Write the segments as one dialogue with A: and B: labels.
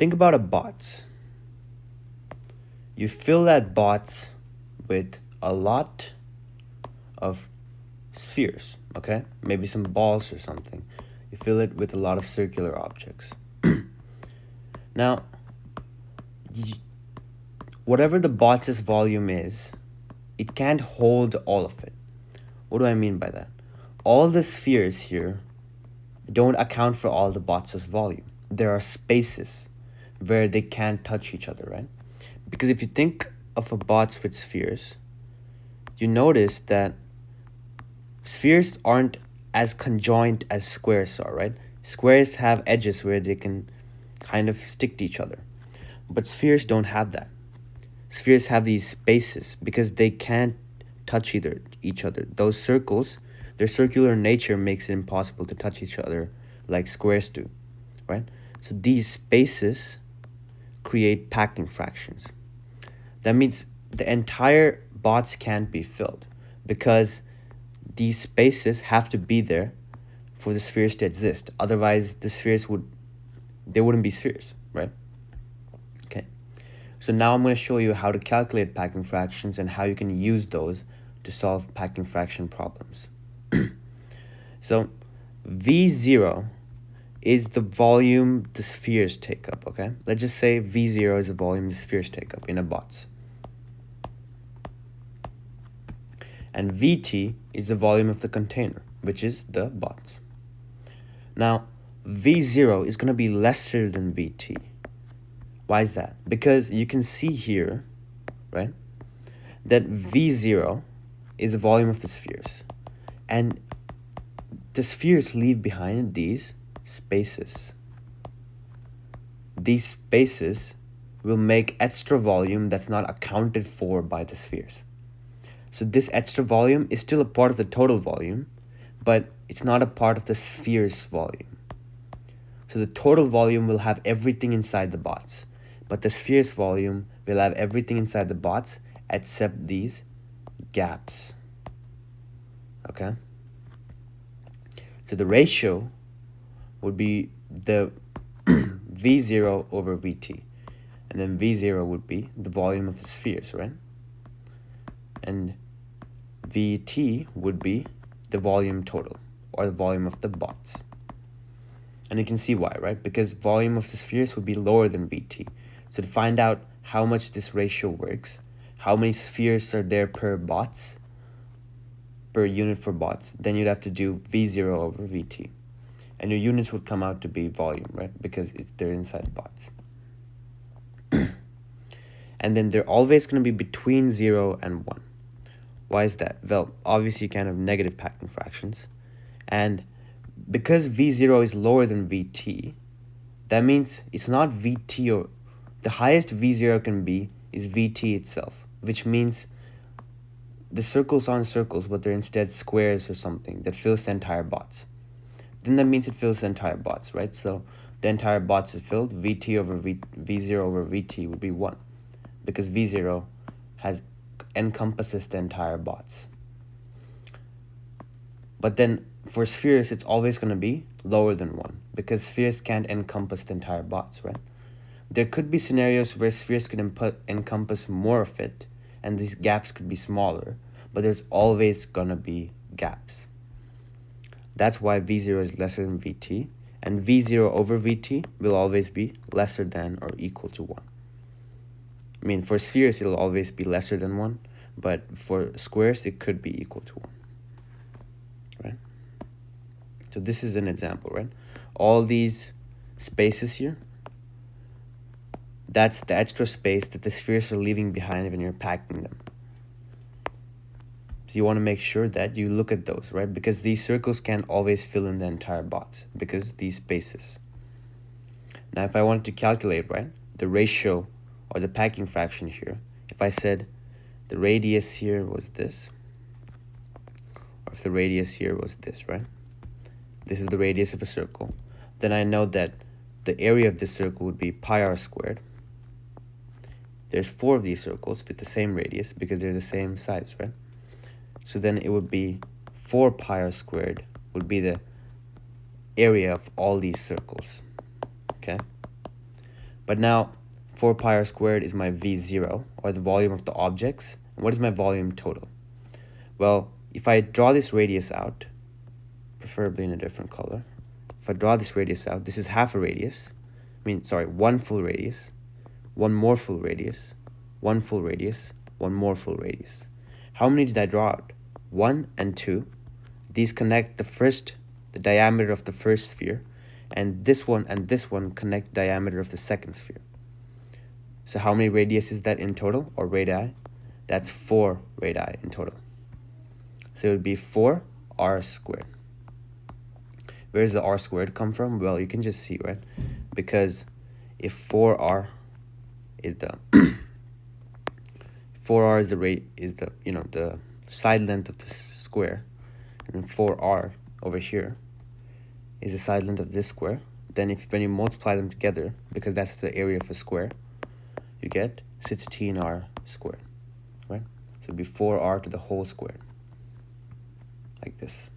A: think about a box. You fill that box with a lot of spheres, okay? Maybe some balls or something. You fill it with a lot of circular objects. Now, whatever the box's volume is, it can't hold all of it. What do I mean by that? All the spheres here don't account for all the box's volume. There are spaces where they can't touch each other, right? Because if you think of a box with spheres, you notice that spheres aren't as conjoined as squares are, right? Squares have edges where they can kind of stick to each other. But spheres don't have that. Spheres have these spaces because they can't touch each other. Those circles, their circular nature makes it impossible to touch each other like squares do, right? So these spaces create packing fractions. That means the entire box can't be filled because these spaces have to be there for the spheres to exist. Otherwise, the spheres wouldn't be spheres, right? Okay. So now I'm going to show you how to calculate packing fractions and how you can use those to solve packing fraction problems. So V0 is the volume the spheres take up, okay? Let's just say V0 is the volume the spheres take up in a box. And Vt is the volume of the container, which is the box. Now, V0 is going to be lesser than Vt. Why is that? Because you can see here, right, that V0 is the volume of the spheres. And the spheres leave behind these spaces. These spaces will make extra volume that's not accounted for by the spheres. So this extra volume is still a part of the total volume, but it's not a part of the sphere's volume. So the total volume will have everything inside the box, but the sphere's volume will have everything inside the box except these gaps. Okay? So the ratio would be the V0 over Vt. And then V0 would be the volume of the spheres, right? And Vt would be the volume total, or the volume of the box. And you can see why, right? Because volume of the spheres would be lower than Vt. So to find out how much this ratio works, how many spheres are there per box, per unit for box, then you'd have to do V0 over Vt. And your units would come out to be volume, right? Because they're inside the box. And then they're always going to be between 0 and 1. Why is that? Well, obviously you can't have negative packing fractions. And because V0 is lower than Vt, that means it's not Vt, or the highest V0 can be is Vt itself, which means the circles aren't circles, but they're instead squares or something that fills the entire box. Then that means it fills the entire box, right? So the entire box is filled. Vt over V0 over Vt would be 1, because V0 encompasses the entire box. But then for spheres, it's always going to be lower than 1, because spheres can't encompass the entire box, right? There could be scenarios where spheres could encompass more of it, and these gaps could be smaller, but there's always going to be gaps. That's why V0 is lesser than Vt, and V0 over Vt will always be lesser than or equal to 1. I mean, for spheres, it'll always be lesser than 1, but for squares, it could be equal to 1, right? So this is an example, right? All these spaces here, that's the extra space that the spheres are leaving behind when you're packing them. So you want to make sure that you look at those, right? Because these circles can't always fill in the entire box, because these spaces. Now, if I wanted to calculate, right, the ratio or the packing fraction here, if I said the radius here was this, or if the radius here was this, right? This is the radius of a circle. Then I know that the area of this circle would be pi r squared. There's 4 of these circles with the same radius because they're the same size, right? So then it would be 4 pi r squared would be the area of all these circles, okay? But now 4 pi r squared is my V0, or the volume of the objects. And what is my volume total? Well, if I draw this radius out, preferably in a different color, if I draw this radius out, this is half a radius. One full radius, one more full radius, one full radius, one more full radius. How many did I draw out? 1 and 2. These connect the diameter of the first sphere, and this one connect the diameter of the second sphere. So how many radius is that in total, or radii? That's 4 radii in total. So it would be 4 r squared. Where does the r squared come from? Well, you can just see, right? Because if 4r is the 4r is the side length of the square, and then 4r over here is the side length of this square, then when you multiply them together, because that's the area of a square, you get 16r squared, right? So it'd be 4r to the whole squared, like this.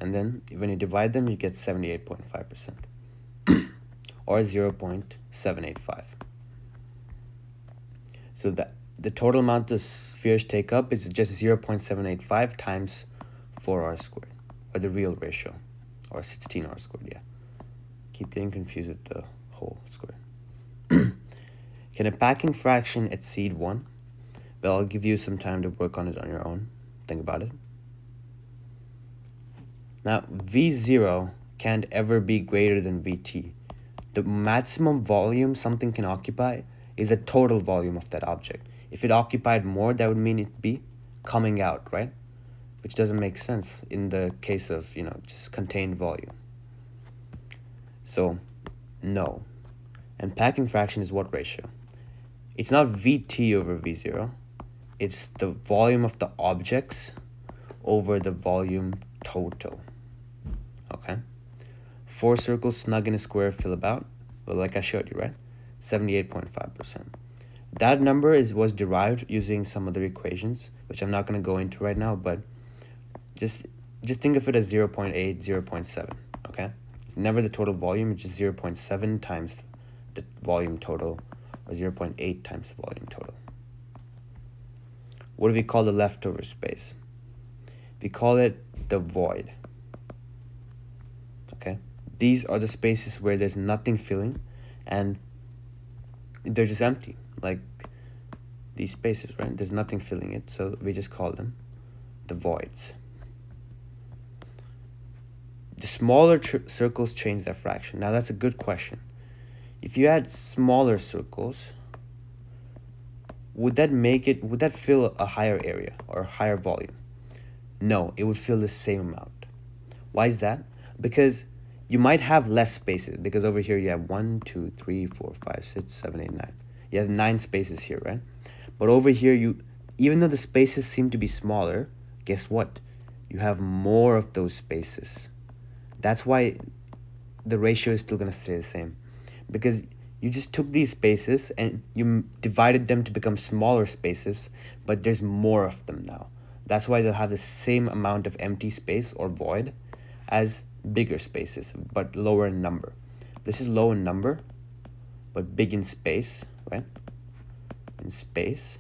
A: And then when you divide them, you get 78.5%, or 0.785. So the total amount the spheres take up is just 0.785 times 4r squared, or the real ratio, or 16r squared, yeah. Keep getting confused with the whole square. Can a packing fraction exceed 1? Well, I'll give you some time to work on it on your own. Think about it. Now, V0 can't ever be greater than Vt. The maximum volume something can occupy is the total volume of that object. If it occupied more, that would mean it'd be coming out, right? Which doesn't make sense in the case of, just contained volume. So, no. And packing fraction is what ratio? It's not Vt over V0. It's the volume of the objects over the volume total. Okay? 4 circles snug in a square fill about, well, like I showed you, right? 78.5%. That number was derived using some other equations, which I'm not going to go into right now, but just think of it as 0.8, 0.7, okay? It's never the total volume, it's just 0.7 times the volume total, or 0.8 times the volume total. What do we call the leftover space? We call it the void, okay? These are the spaces where there's nothing filling, and they're just empty, like these spaces, right? There's nothing filling it, so we just call them the voids. The smaller circles change their fraction. Now that's a good question. If you had smaller circles, would that fill a higher area or a higher volume? No, it would fill the same amount. Why is that? Because you might have less spaces, because over here you have 1, 2, 3, 4, 5, 6, 7, 8, 9. You have 9 spaces here, right? But over here, even though the spaces seem to be smaller, guess what? You have more of those spaces. That's why the ratio is still going to stay the same. Because you just took these spaces and you divided them to become smaller spaces, but there's more of them now. That's why they'll have the same amount of empty space or void as bigger spaces, but lower in number. This is low in number, but big in space, right? In space.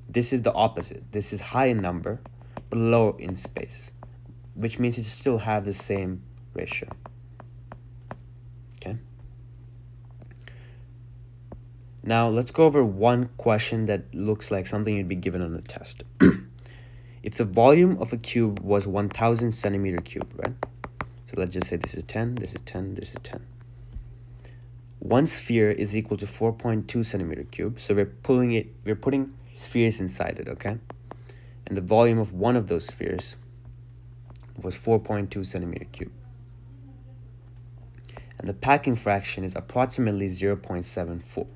A: This is the opposite. This is high in number, but low in space, which means you still have the same ratio. Okay? Now, let's go over one question that looks like something you'd be given on a test. If the volume of a cube was 1,000 centimeter cube, right? So let's just say this is 10, this is 10, this is 10. One sphere is equal to 4.2 centimeter cube. So we're putting spheres inside it, okay? And the volume of one of those spheres was 4.2 centimeter cube. And the packing fraction is approximately 0.74.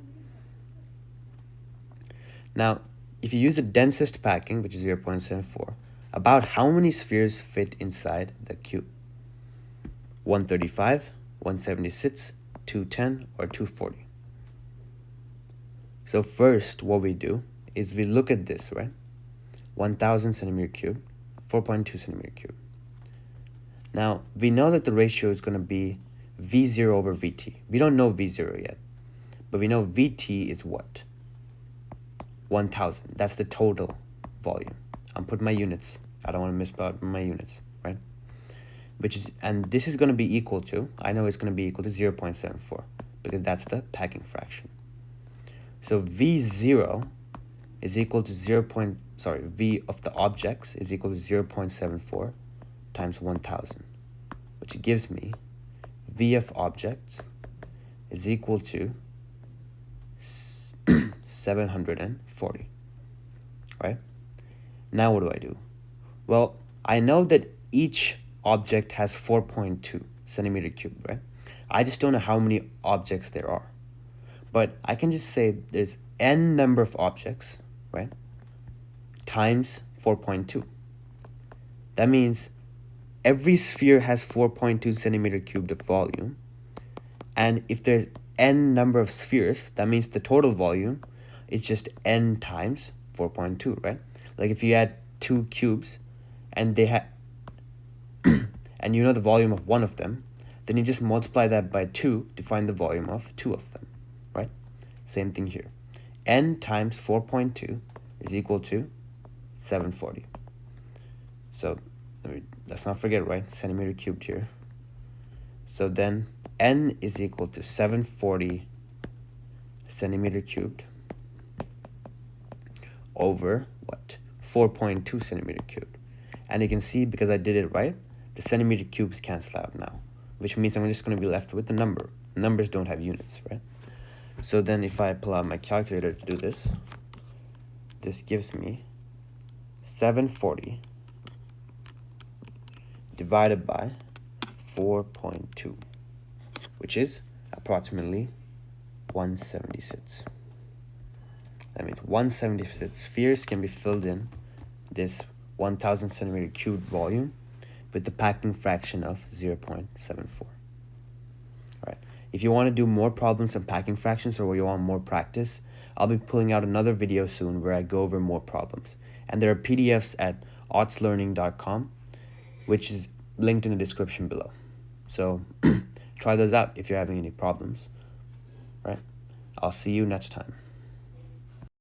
A: Now, if you use the densest packing, which is 0.74, about how many spheres fit inside the cube? 135, 176, 210, or 240? So first, what we do is we look at this, right? 1,000 centimeter cube, 4.2 centimeter cube. Now, we know that the ratio is going to be V0 over Vt. We don't know V0 yet, But we know VT is what? 1,000. That's the total volume. I'm putting my units. I don't want to miss out my units, right? And this is going to be equal to, I know it's going to be equal to 0.74 because that's the packing fraction. So V0 is equal to V of the objects is equal to 0.74 times 1,000, which gives me V of objects is equal to 740, right? Now what do? Well, I know that each object has 4.2 centimeter cubed, right? I just don't know how many objects there are. But I can just say there's n number of objects, right, times 4.2. That means every sphere has 4.2 centimeter cubed of volume. And if there's n number of spheres, that means the total volume is just n times 4.2, right? Like if you had 2 cubes and they had and you know the volume of one of them, then you just multiply that by 2 to find the volume of 2 of them, right? Same thing here. N times 4.2 is equal to 740. So let's not forget, right? Centimeter cubed here. So then N is equal to 740 centimeter cubed over what? 4.2 centimeter cubed. And you can see, because I did it right, the centimeter cubes cancel out now, which means I'm just going to be left with the number. Numbers don't have units, right? So then if I pull out my calculator to do this, this gives me 740 divided by 4.2, which is approximately 176. That means 176 spheres can be filled in this 1,000 centimeter cubed volume with the packing fraction of 0.74. All right. If you want to do more problems on packing fractions or you want more practice, I'll be pulling out another video soon where I go over more problems. And there are PDFs at artslearning.com, which is linked in the description below. So try those out if you're having any problems. Right? I'll see you next time.